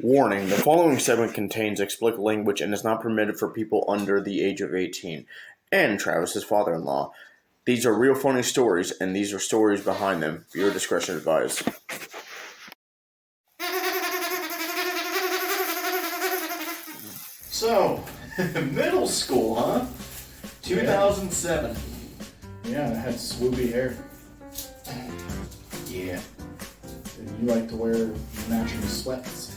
Warning: the following segment contains explicit language and is not permitted for people under the age of 18, and Travis's father-in-law. These are real funny stories, and these are stories behind them. Viewer discretion advised. So, middle school, huh? 2007. Yeah, and I had swoopy hair. Yeah. And you like to wear matching sweats.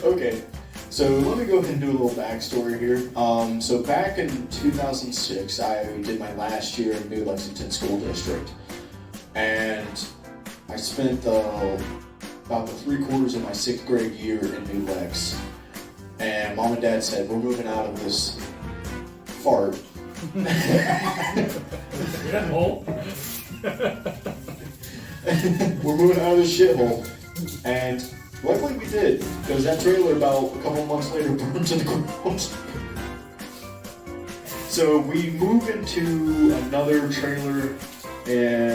Okay, so let me go ahead and do a little backstory here. So back in 2006, I did my last year in New Lexington School District. And I spent about the 3/4 of my 6th grade year in New Lex. And Mom and Dad said, we're moving out of this fart. Shithole. We're moving out of this shithole. And luckily we did, because that trailer about a couple months later burned to the ground. So we moved into another trailer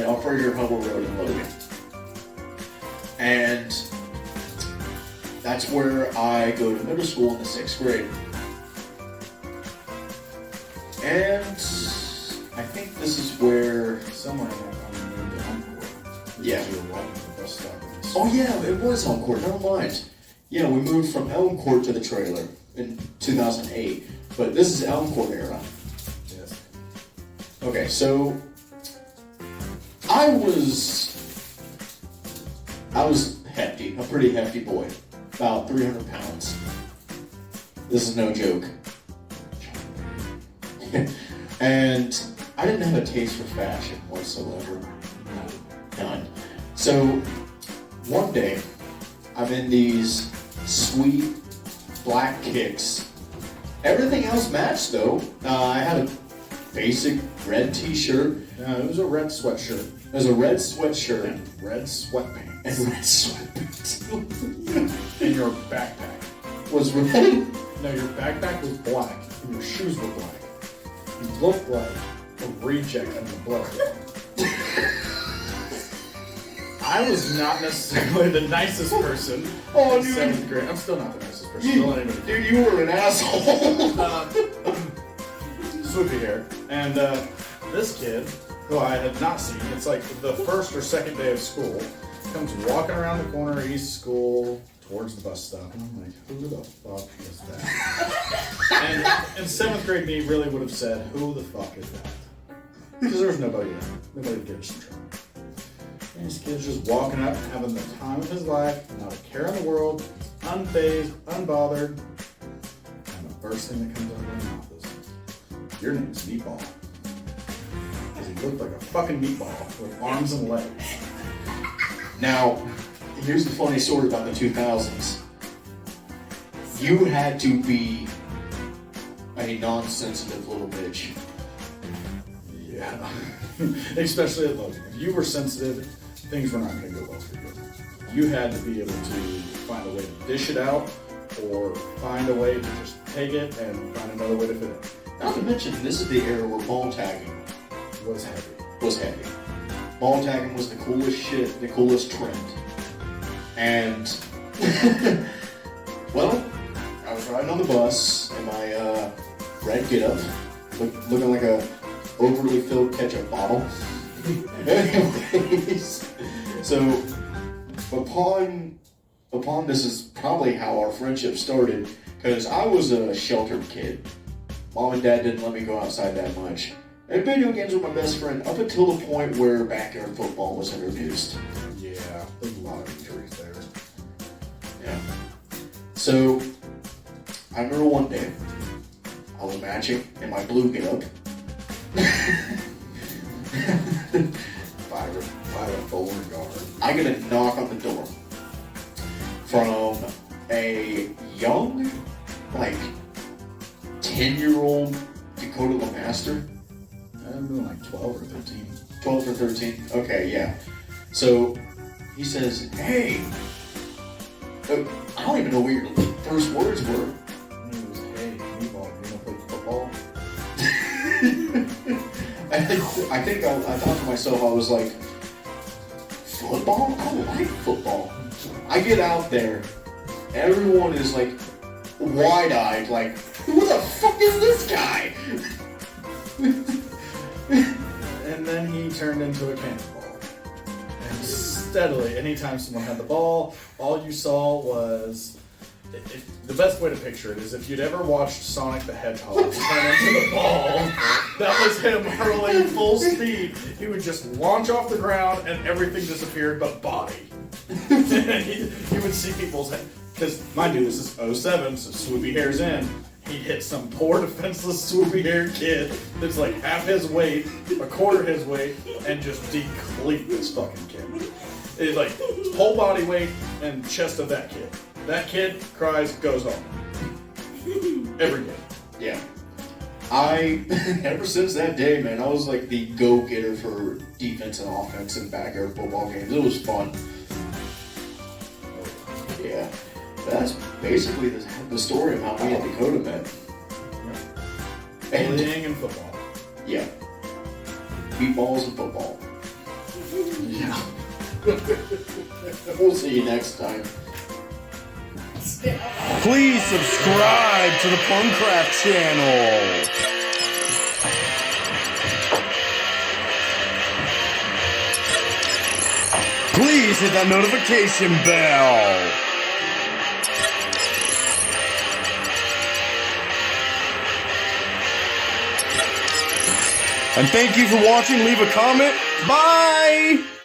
on Fraser Hubble Road in Logan. And that's where I go to middle school in the 6th grade. And I think this is where... Somewhere in that named the home court. Yeah. You were walking to the bus stop. Oh yeah, it was Elm Court, never mind. Yeah, we moved from Elm Court to the trailer in 2008, but this is Elm Court era. Yes. Okay, so I was hefty, a pretty hefty boy, about 300 pounds. This is no joke. And I didn't have a taste for fashion whatsoever. None. So one day, I'm in these sweet black kicks. Everything else matched though. I had a basic red t-shirt. No, it was a red sweatshirt. It was a red sweatshirt. And red sweatpants. And red sweatpants. And your backpack. Was red? No, your backpack was black. And your shoes were black. You looked like a reject in the blood. I was not necessarily the nicest person in 7th grade. I'm still not the nicest person. Dude, you were an asshole. Swoopy hair. And this kid, who I had not seen, it's like the first or second day of school, comes walking around the corner of East School towards the bus stop. And I'm like, who the fuck is that? And in 7th grade me really would have said, who the fuck is that? Because there was nobody there. Nobody to give us some trouble. And this kid's just walking up, having the time of his life, not a care in the world, unfazed, unbothered. And the first thing that comes out of my mouth is, your name's Meatball. Because he looked like a fucking meatball with arms and legs. Now, here's the funny story about the 2000s. You had to be a non-sensitive little bitch. Yeah. Especially at Logan. If you were sensitive, things were not going to go well for you. You had to be able to find a way to dish it out, or find a way to just take it and find another way to fit it. Not to mention, this is the era where ball tagging Was heavy. Ball tagging was the coolest shit, the coolest trend. And, well, I was riding on the bus in my red get-up, looking like a overly filled ketchup bottle. Anyways, so upon this is probably how our friendship started, because I was a sheltered kid. Mom and Dad didn't let me go outside that much. And video games were my best friend up until the point where backyard football was introduced. Yeah, there's a lot of injuries there. Yeah. So, I remember one day, I was matching in my blue get-up. By a bowling guard. I get a knock on the door from a young, like, 10-year-old Dakota Lemaster. I'm doing like 12 or 13. 12 or 13? Okay, yeah. So, he says, hey, I don't even know what your first words were. And it was, hey, Meatball, you want to play football? I think I thought to myself, I was like, football? I like football. I get out there, everyone is like wide-eyed, like, who the fuck is this guy? And then he turned into a cannonball. And steadily, anytime someone had the ball, all you saw was... the best way to picture it is if you'd ever watched Sonic the Hedgehog turn into the ball, that was him hurling full speed. He would just launch off the ground and everything disappeared but body. And you would see people's head. Because, mind you, this is 07, so swoopy hair's in. He hit some poor defenseless swoopy haired kid that's like half his weight, a quarter his weight, and just deplete this fucking kid. It's like whole body weight and chest of that kid. That kid cries, goes home. Every day. Yeah. Ever since that day, man, I was like the go-getter for defense and offense in backyard football games. It was fun. Yeah. That's basically the story of how me and Dakota met. And bullying and football. Yeah. Meatballs and football. Yeah. We'll see you next time. Please subscribe to the Puncraft channel. Please hit that notification bell. And thank you for watching. Leave a comment. Bye.